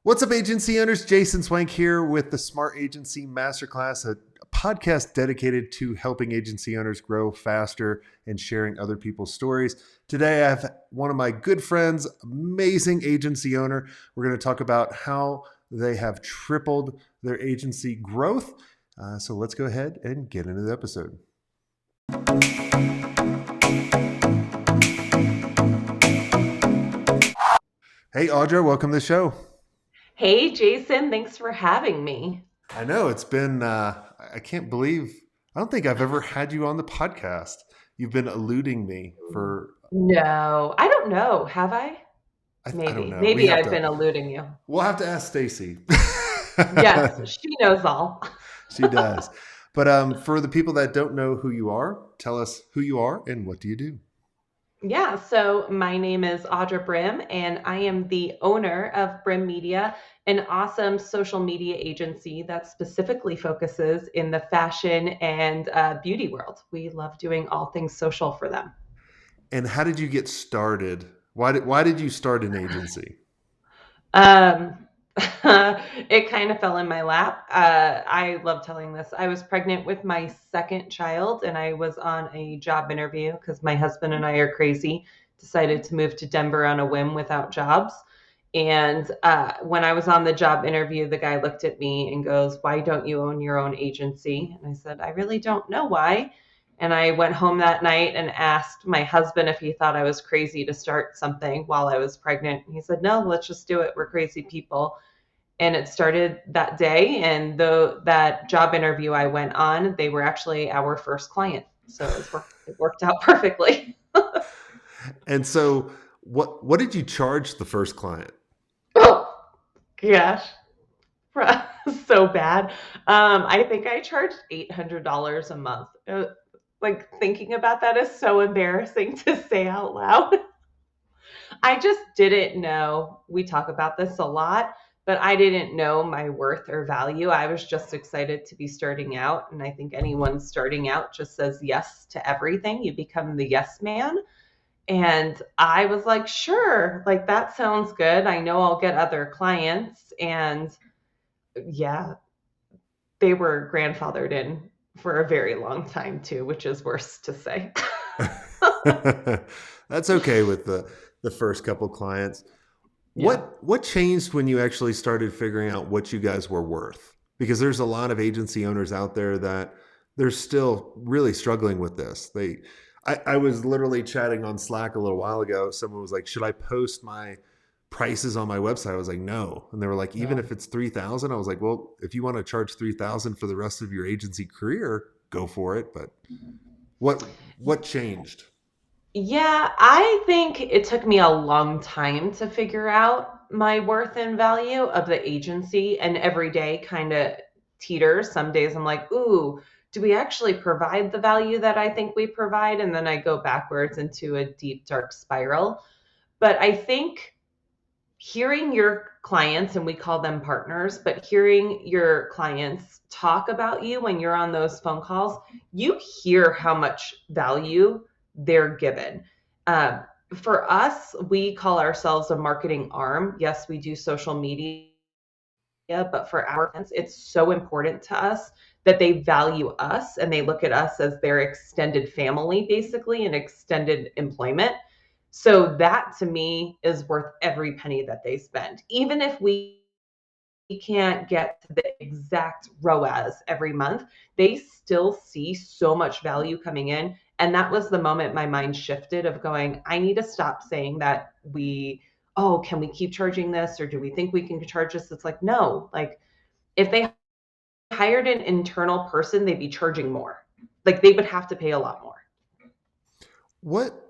What's up, agency owners? Jason Swenk here with the Smart Agency Masterclass, a podcast dedicated to helping agency owners grow faster and sharing other people's stories. Today, I have one of my good friends, amazing agency owner. We're going to talk about how they have tripled their agency growth. So let's go ahead and get into the episode. Hey, Audra, welcome to the show. Hey, Jason, thanks for having me. I know it's been, I can't believe, I don't think I've ever had you on the podcast. You've been eluding me for, No, I don't know. Have I? I don't Maybe. know. Maybe I've been eluding you. We'll have to ask Stacy. Yes, she knows all. She does. But for the people that don't know who you are, tell us who you are and what do you do? Yeah, so my name is Audra Brim, and I am the owner of Brim Media, an awesome social media agency that specifically focuses in the fashion and beauty world. We love doing all things social for them. And how did you get started? Why did you start an agency? Um, it kind of fell in my lap. I love telling this. I was pregnant with my second child, and I was on a job interview because my husband and I are crazy. Decided to move to Denver on a whim without jobs. And when I was on the job interview, the guy looked at me and goes, "Why don't you own your own agency?" And I said, "I really don't know why." And I went home that night and asked my husband if he thought I was crazy to start something while I was pregnant. And he said, "No, let's just do it. We're crazy people." And it started that day. And though that job interview I went on, they were actually our first client. So it worked out perfectly. And so what did you charge the first client? Oh, gosh. So bad. I think I charged $800 a month. Like thinking about that is so embarrassing to say out loud. I just didn't know. We talk about this a lot, but I didn't know my worth or value. I was just excited to be starting out. And I think anyone starting out just says yes to everything. You become the yes man. And I was like, sure, like that sounds good. I know I'll get other clients. And yeah, they were grandfathered in for a very long time too, which is worse to say. That's okay with the first couple clients. Yeah. What changed when you actually started figuring out what you guys were worth? Because there's a lot of agency owners out there that they're still really struggling with this. I was literally chatting on Slack a little while ago. Someone was like, "Should I post my prices on my website?" I was like, "No." And they were like, "Even Yeah. if it's 3,000?" I was like, "Well, if you want to charge 3,000 for the rest of your agency career, go for it." But what changed? Yeah, I think it took me a long time to figure out my worth and value of the agency, and every day kind of teeters. Some days I'm like, ooh, do we actually provide the value that I think we provide? And then I go backwards into a deep, dark spiral. But I think hearing your clients, and we call them partners, but hearing your clients talk about you when you're on those phone calls, you hear how much value they're given. Uh, for us, we call ourselves a marketing arm. Yes, we do social media, but for our clients, it's so important to us that they value us and they look at us as their extended family, basically, and extended employment. So that to me is worth every penny that they spend. Even if we can't get to the exact ROAS every month, they still see so much value coming in. And that was the moment my mind shifted of going, I need to stop saying that oh, can we keep charging this? Or do we think we can charge this? It's like, no, like if they hired an internal person, they'd be charging more. Like they would have to pay a lot more. What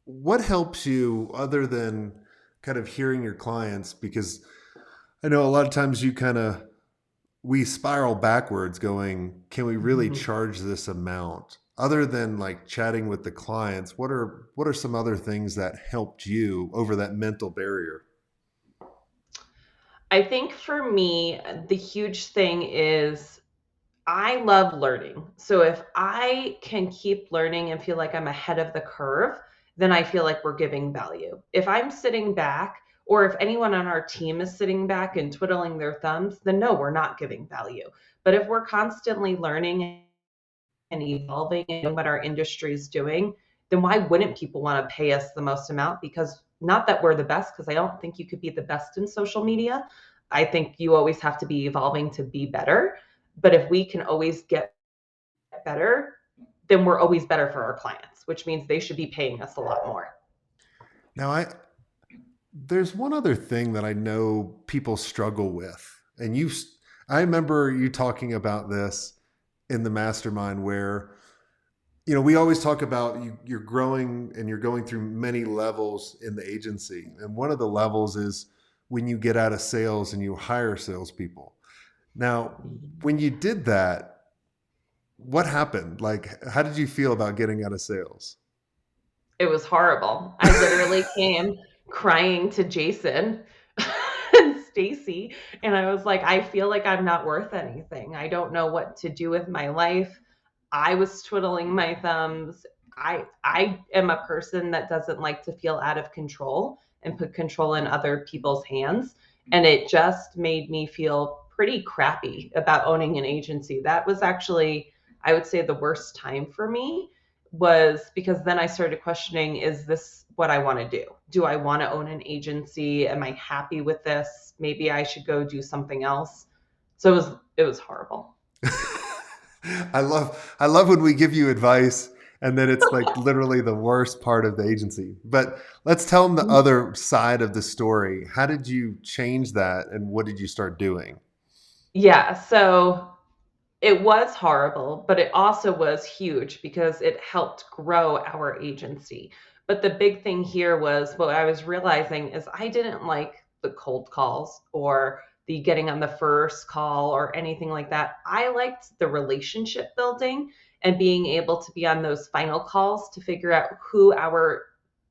what helps you other than kind of hearing your clients? Because I know a lot of times we spiral backwards going, can we really Mhm. charge this amount? Other than like chatting with the clients, what are some other things that helped you over that mental barrier? I think for me, the huge thing is I love learning. So if I can keep learning and feel like I'm ahead of the curve, then I feel like we're giving value. If I'm sitting back Or if anyone on our team is sitting back and twiddling their thumbs, then no, we're not giving value. But if we're constantly learning and evolving and what our industry is doing, then why wouldn't people want to pay us the most amount? Because not that we're the best, because I don't think you could be the best in social media. I think you always have to be evolving to be better. But if we can always get better, then we're always better for our clients, which means they should be paying us a lot more. Now, there's one other thing that I know people struggle with, and I remember you talking about this in the mastermind where we always talk about you're growing and you're going through many levels in the agency, and one of the levels is when you get out of sales and you hire salespeople. Now, when you did that, what happened? Like, how did you feel about getting out of sales? It was horrible. I literally came crying to Jason and Stacy, and I was like, I feel like I'm not worth anything. I don't know what to do with my life. I was twiddling my thumbs. I am a person that doesn't like to feel out of control and put control in other people's hands, and it just made me feel pretty crappy about owning an agency. That was actually, I would say, the worst time for me, was because then I started questioning, is this what I want to do? Do I want to own an agency? Am I happy with this? Maybe I should go do something else. So it was horrible. I love when we give you advice and then it's like literally the worst part of the agency. But let's tell them the other side of the story. How did you change that and what did you start doing? Yeah, so it was horrible, but it also was huge because it helped grow our agency. But the big thing here was, what I was realizing is I didn't like the cold calls or the getting on the first call or anything like that. I liked the relationship building and being able to be on those final calls to figure out who our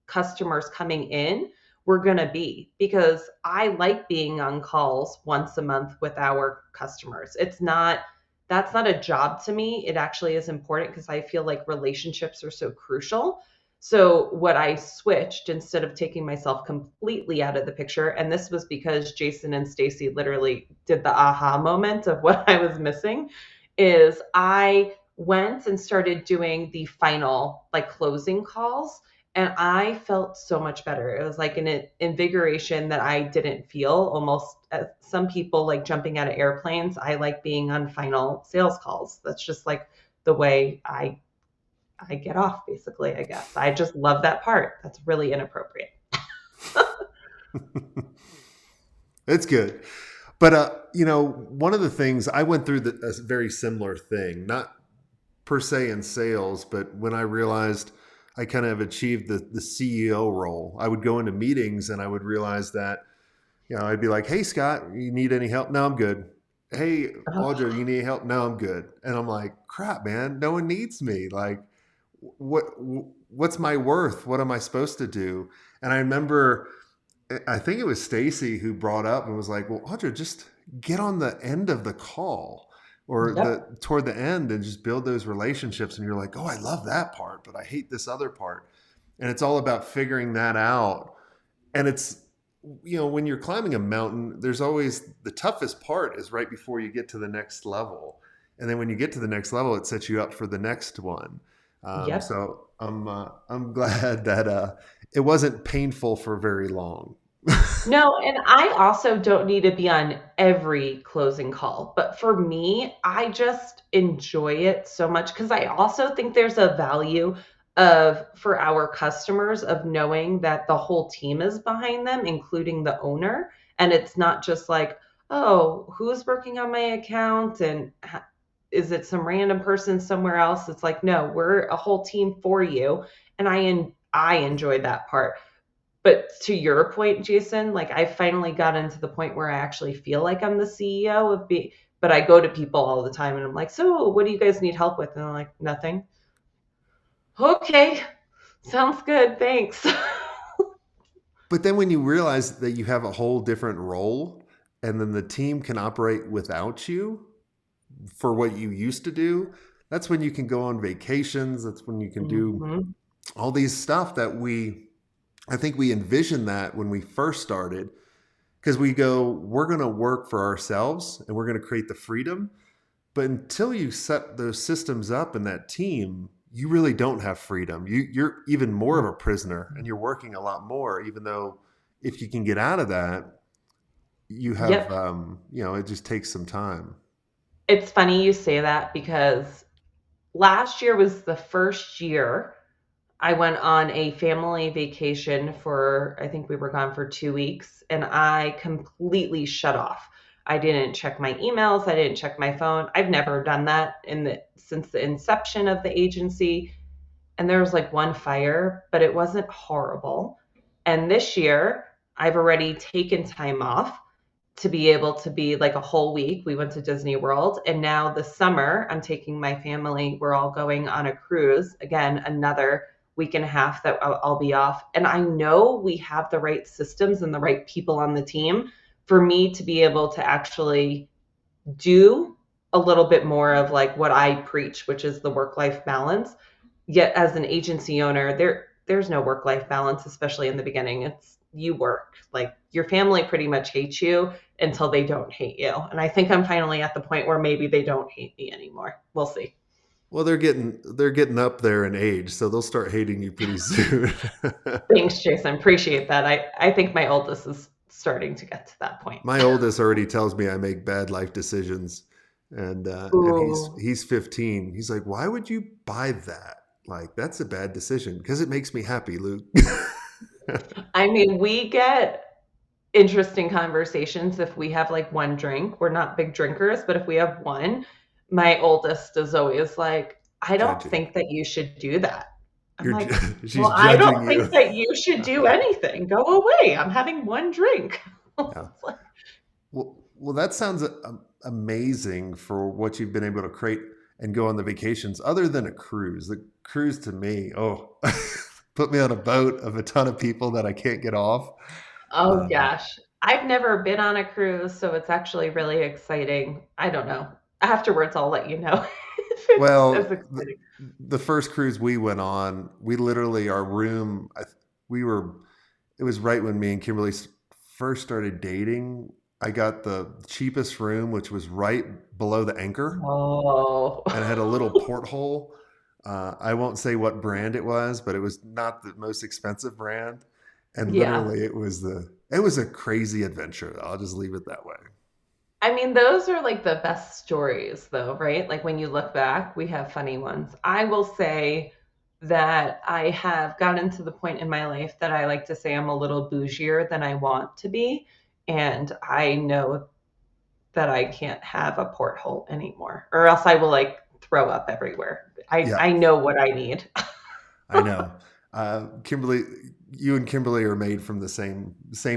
customers coming in were going to be, because I like being on calls once a month with our customers. That's not a job to me. It actually is important because I feel like relationships are so crucial. So, what I switched, instead of taking myself completely out of the picture, and this was because Jason and Stacy literally did the aha moment of what I was missing, is I went and started doing the final, like, closing calls, and I felt so much better. It was like an invigoration that I didn't feel. Almost, some people like jumping out of airplanes. I like being on final sales calls. That's just like the way I get off, basically, I guess. I just love that part. That's really inappropriate. It's good. But one of the things I went through a very similar thing, not per se in sales, but when I realized I kind of achieved the CEO role, I would go into meetings and I would realize that, I'd be like, "Hey, Scott, you need any help?" "No, I'm good." "Hey, Audra, you need help?" "No, I'm good." And I'm like, "Crap, man, no one needs me. Like, what, what's my worth? What am I supposed to do?" And I remember, I think it was Stacy who brought up and was like, "Well, Audra, just get on the end of the call or Yep. the toward the end and just build those relationships." And you're like, "Oh, I love that part, but I hate this other part." And it's all about figuring that out. And it's, when you're climbing a mountain, there's always the toughest part is right before you get to the next level. And then when you get to the next level, it sets you up for the next one. Yep. So I'm glad that it wasn't painful for very long. No, and I also don't need to be on every closing call. But for me, I just enjoy it so much because I also think there's a value of, for our customers, of knowing that the whole team is behind them, including the owner. And it's not just like, oh, who's working on my account and is it some random person somewhere else? It's like, no, we're a whole team for you. And I enjoy that part. But to your point, Jason, like, I finally got into the point where I actually feel like I'm the CEO of but I go to people all the time and I'm like, so what do you guys need help with? And I'm like, nothing. Okay, sounds good. Thanks. But then when you realize that you have a whole different role and then the team can operate without you for what you used to do, that's when you can go on vacations. That's when you can do Mhm. all these stuff that we I think we envisioned that when we first started because we go, we're going to work for ourselves and we're going to create the freedom. But until you set those systems up in that team, you really don't have freedom. You're even more of a prisoner and you're working a lot more, even though if you can get out of that, you have, Yep. it just takes some time. It's funny you say that because last year was the first year I went on a family vacation for, I think we were gone for 2 weeks, and I completely shut off. I didn't check my emails. I didn't check my phone. I've never done that since the inception of the agency. And there was like one fire, but it wasn't horrible. And this year, I've already taken time off to be able to be like a whole week. We went to Disney World, and now this summer I'm taking my family. We're all going on a cruise. Again, another week and a half that I'll be off. And I know we have the right systems and the right people on the team for me to be able to actually do a little bit more of like what I preach, which is the work-life balance. Yet as an agency owner, there's no work-life balance, especially in the beginning. It's you work. Like your family pretty much hates you until they don't hate you. And I think I'm finally at the point where maybe they don't hate me anymore. We'll see. Well, they're getting up there in age, so they'll start hating you pretty soon. Thanks, Jason. Appreciate that. I think my oldest is starting to get to that point. My oldest already tells me I make bad life decisions, and he's Ooh. he's 15. He's like, "Why would you buy that? Like, that's a bad decision because it makes me happy, Luke." I mean, we get interesting conversations if we have like one drink. We're not big drinkers, but if we have one, my oldest is always like, I don't Judging. think that you should do that. I'm You're like, she's well, I judging don't you. think that you should do anything. Go away. I'm having one drink. Yeah. It's like, Well, that sounds amazing for what you've been able to create and go on the vacations. Other than a cruise, the cruise to me, oh, put me on a boat of a ton of people that I can't get off. oh Um, gosh. I've never been on a cruise, so it's actually really exciting. I don't know. Afterwards, I'll let you know if it's as well, exciting. the first cruise we went on, we literally our room. We were. It was right when me and Kimberly first started dating. I got the cheapest room, which was right below the anchor, Oh, and it had a little porthole. I won't say what brand it was, but it was not the most expensive brand. And yeah. literally, it was a crazy adventure. I'll just leave it that way. I mean, those are like the best stories, though, right? Like when you look back, we have funny ones. I will say that I have gotten to the point in my life that I like to say I'm a little bougier than I want to be. And I know that I can't have a porthole anymore, or else I will like throw up everywhere. Yeah, I know what I need. I know. Kimberly, you and Kimberly are made from the same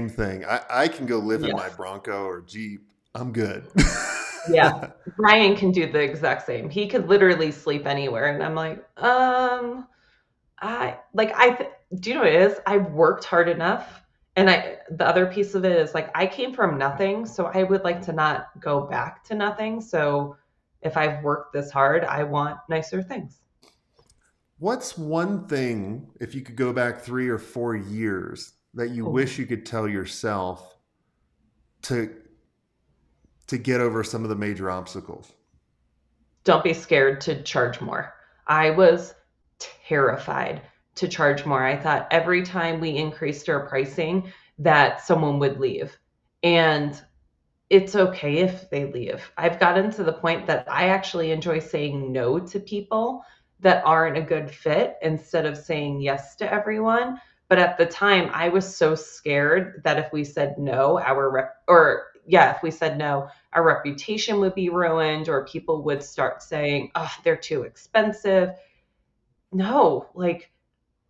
thing. I can go live in my Yes. Bronco or Jeep. I'm good. Yeah. Brian can do the exact same. He could literally sleep anywhere. And I'm like, do you know what it is? I've worked hard enough. And the other piece of it is like, I came from nothing. So I would like to not go back to nothing. So if I've worked this hard, I want nicer things. What's one thing, if you could go back 3 or 4 years, that you Oh, wish you could tell yourself to to get over some of the major obstacles? don't be scared to charge more. I was terrified to charge more. I thought every time we increased our pricing that someone would leave. And it's okay if they leave. I've gotten to the point that I actually enjoy saying no to people that aren't a good fit instead of saying yes to everyone. But at the time, I was so scared that if we said no, if we said no, our reputation would be ruined, or people would start saying, "Oh, they're too expensive." No, like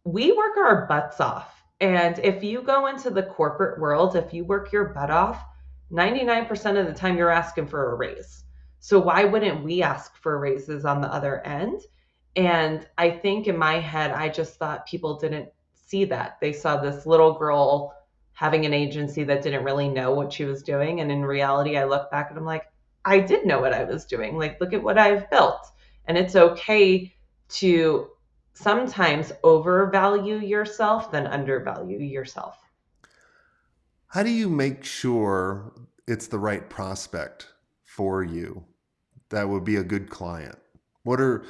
we work our butts off. And if you go into the corporate world, if you work your butt off, 99% of the time you're asking for a raise. So why wouldn't we ask for raises on the other end? And I think in my head, I just thought people didn't see that. They saw this little girl having an agency that didn't really know what she was doing. And in reality, I look back and I'm like, I did know what I was doing. Like, look at what I've built. And it's okay to sometimes overvalue yourself than undervalue yourself. How do you make sure it's the right prospect for you that would be a good client? What are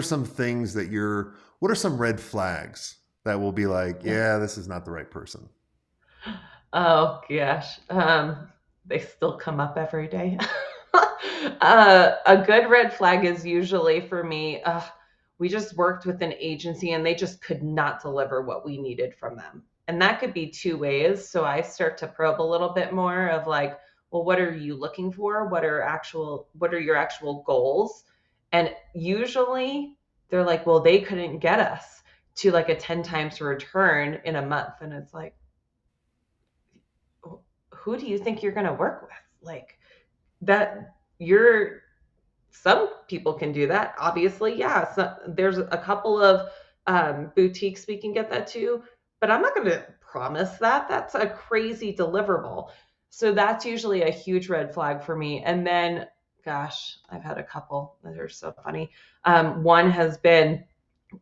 some things that what are some red flags that will be like, yeah, this is not the right person? Oh gosh, they still come up every day. A good red flag is usually for me. We just worked with an agency and they just could not deliver what we needed from them, and that could be two ways. So I start to probe a little bit more of like, well, what are you looking for? What are your actual goals? And usually they're like, well, they couldn't get us to like a 10 times return in a month, and it's like, who do you think you're going to work with? Like that, you're, some people can do that. Obviously, yeah. So there's a couple of boutiques we can get that to, but I'm not going to promise that. That's a crazy deliverable. So that's usually a huge red flag for me. And then, gosh, I've had a couple that are so funny. One has been,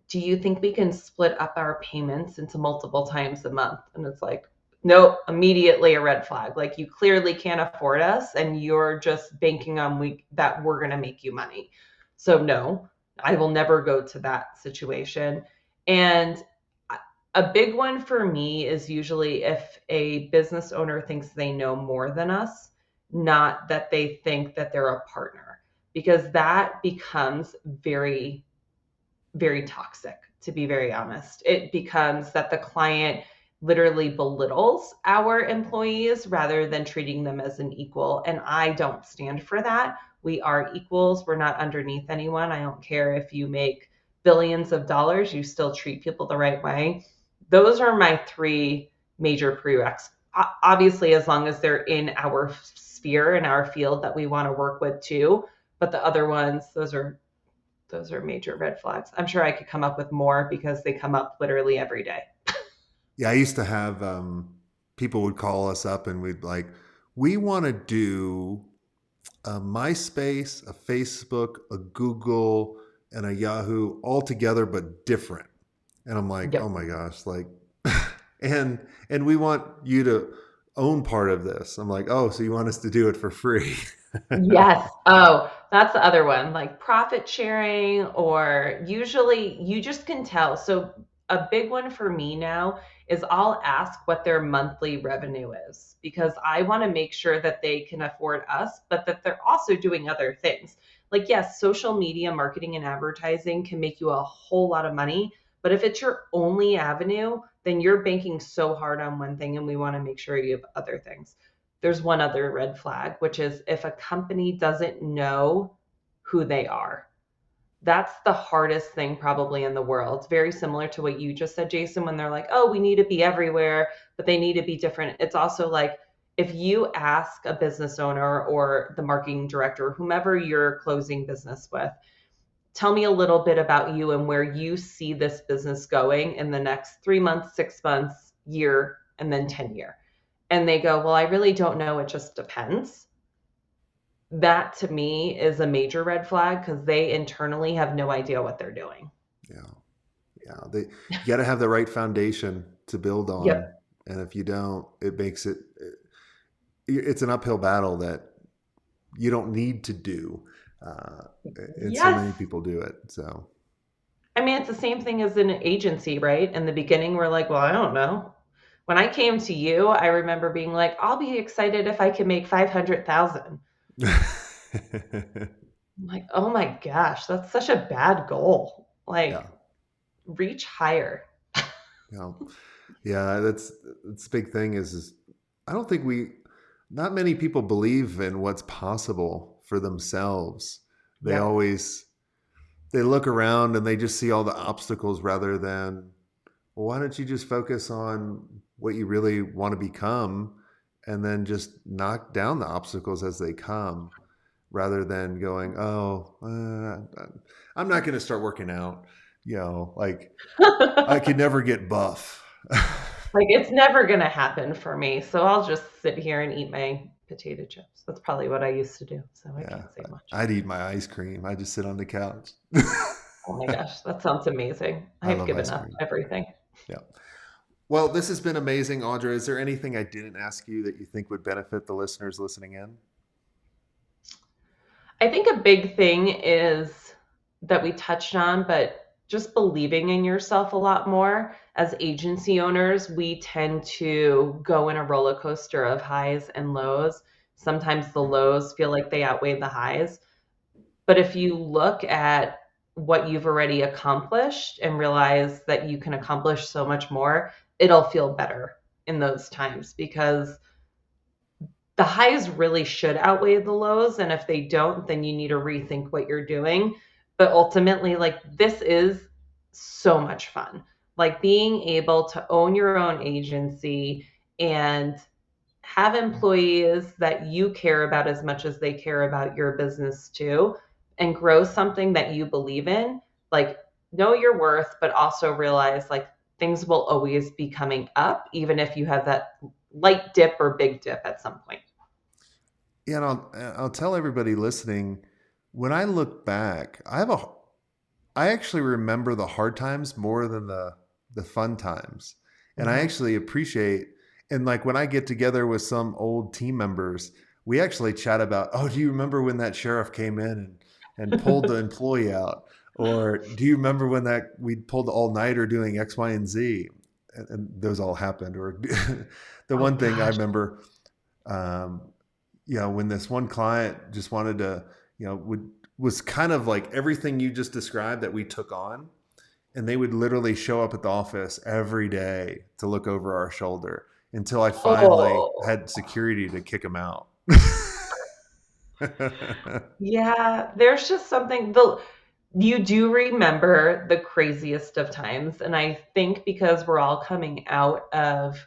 do you think we can split up our payments into multiple times a month? And it's like, nope, immediately a red flag. Like you clearly can't afford us and you're just banking on that we're going to make you money. So no, I will never go to that situation. And a big one for me is usually if a business owner thinks they know more than us, not that they think that they're a partner, because that becomes very very toxic, to be very honest. It becomes that the client literally belittles our employees rather than treating them as an equal. And I don't stand for that. We are equals. We're not underneath anyone. I don't care if you make billions of dollars, you still treat people the right way. Those are my three major prereqs. Obviously, as long as they're in our sphere and our field that we want to work with too. But the other ones, those are major red flags. I'm sure I could come up with more because they come up literally every day. Yeah, I used to have people would call us up and we'd like, we want to do a MySpace, a Facebook, a Google, and a Yahoo all together but different. And I'm like, oh Yep. my gosh, like, and we want you to own part of this. I'm like, oh, so you want us to do it for free? Yes. Oh, that's the other one, like profit sharing, or usually you just can tell. So, a big one for me now is I'll ask what their monthly revenue is because I want to make sure that they can afford us, but that they're also doing other things. Like, yes, social media marketing and advertising can make you a whole lot of money, but if it's your only avenue, then you're banking so hard on one thing, and we want to make sure you have other things. There's one other red flag, which is if a company doesn't know who they are. That's the hardest thing probably in the world. It's very similar to what you just said, Jason, when they're like, oh, we need to be everywhere, but they need to be different. It's also like if you ask a business owner or the marketing director, whomever you're closing business with, tell me a little bit about you and where you see this business going in the next 3 months, 6 months, year, and then 10 year. And they go, well, I really don't know. It just depends. That to me is a major red flag because they internally have no idea what they're doing. Yeah, yeah. You got to have the right foundation to build on, Yep. and if you don't, it makes it's an uphill battle that you don't need to do, uh, and so Yes. many people do it. So I mean, it's the same thing as an agency, right? In the beginning, we're like, well, I don't know. When I came to you, I remember being like, I'll be excited if I can make 500,000. I'm like, oh my gosh, that's such a bad goal. yeah, Like, reach higher. yeah, yeah. That's the big thing is I don't think not many people believe in what's possible for themselves. They Yep. always they look around and they just see all the obstacles rather than, well, why don't you just focus on what you really want to become and then just knock down the obstacles as they come rather than going, oh, I'm not going to start working out. Like I could never get buff. Like, it's never gonna happen for me, so I'll just sit here and eat my potato chips. That's probably what I used to do, so I Yeah, can't say much. I'd eat my ice cream. I just sit on the couch. Oh my gosh, that sounds amazing. I I've love given ice up cream. everything. Yeah. Well, this has been amazing, Audra. Is there anything I didn't ask you that you think would benefit the listeners listening in? I think a big thing is that we touched on, but just believing in yourself a lot more. As agency owners, we tend to go in a roller coaster of highs and lows. Sometimes the lows feel like they outweigh the highs. But if you look at what you've already accomplished and realize that you can accomplish so much more, it'll feel better in those times because the highs really should outweigh the lows. And if they don't, then you need to rethink what you're doing. But ultimately, like, this is so much fun. Like, being able to own your own agency and have employees that you care about as much as they care about your business too, and grow something that you believe in. Like, know your worth, but also realize like things will always be coming up, even if you have that light dip or big dip at some point. Yeah, and I'll tell everybody listening, when I look back, I actually remember the hard times more than the fun times. And I Mhm. actually appreciate, and like when I get together with some old team members, we actually chat about, oh, do you remember when that sheriff came in and pulled the employee out? Or do you remember when that we pulled the all-nighter doing X, Y, and Z? And those all happened. Or the Oh one thing I gosh. remember, um, when this one client just wanted to, would was kind of like everything you just described that we took on, and they would literally show up at the office every day to look over our shoulder until I finally Oh, had security to kick them out. yeah. There's just something the you do remember the craziest of times. And I think because we're all coming out of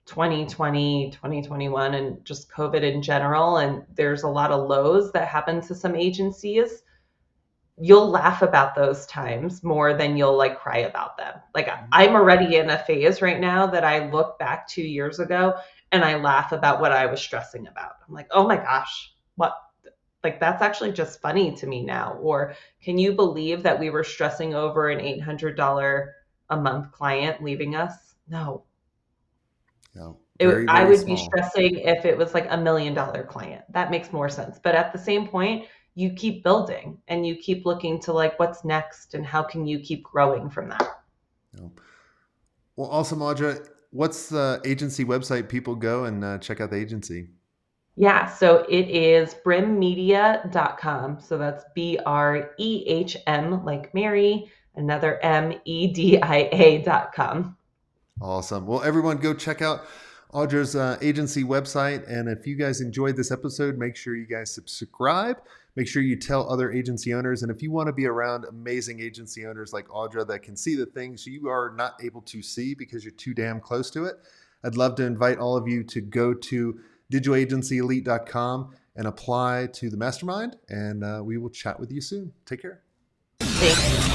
2020, 2021, and just COVID in general, and there's a lot of lows that happen to some agencies, you'll laugh about those times more than you'll like cry about them. Like, I'm already in a phase right now that I look back 2 years ago and I laugh about what I was stressing about. I'm like, oh my gosh, what? Like, that's actually just funny to me now. Or can you believe that we were stressing over an $800 a month client leaving us? No. Very, I very would be small. stressing if it was like $1 million client. That makes more sense. But at the same point, you keep building and you keep looking to like what's next and how can you keep growing from that. Yeah. Well, awesome, Audra. What's the agency website people go and check out the agency? Yeah, so it is brimmedia.com. So that's BREHM, like Mary, another MEDIA.com. Awesome. Well, everyone, go check out Audra's agency website. And if you guys enjoyed this episode, make sure you guys subscribe. Make sure you tell other agency owners. And if you want to be around amazing agency owners like Audra that can see the things you are not able to see because you're too damn close to it, I'd love to invite all of you to go to digitalagencyelite.com and apply to the mastermind. And we will chat with you soon. Take care. Thanks.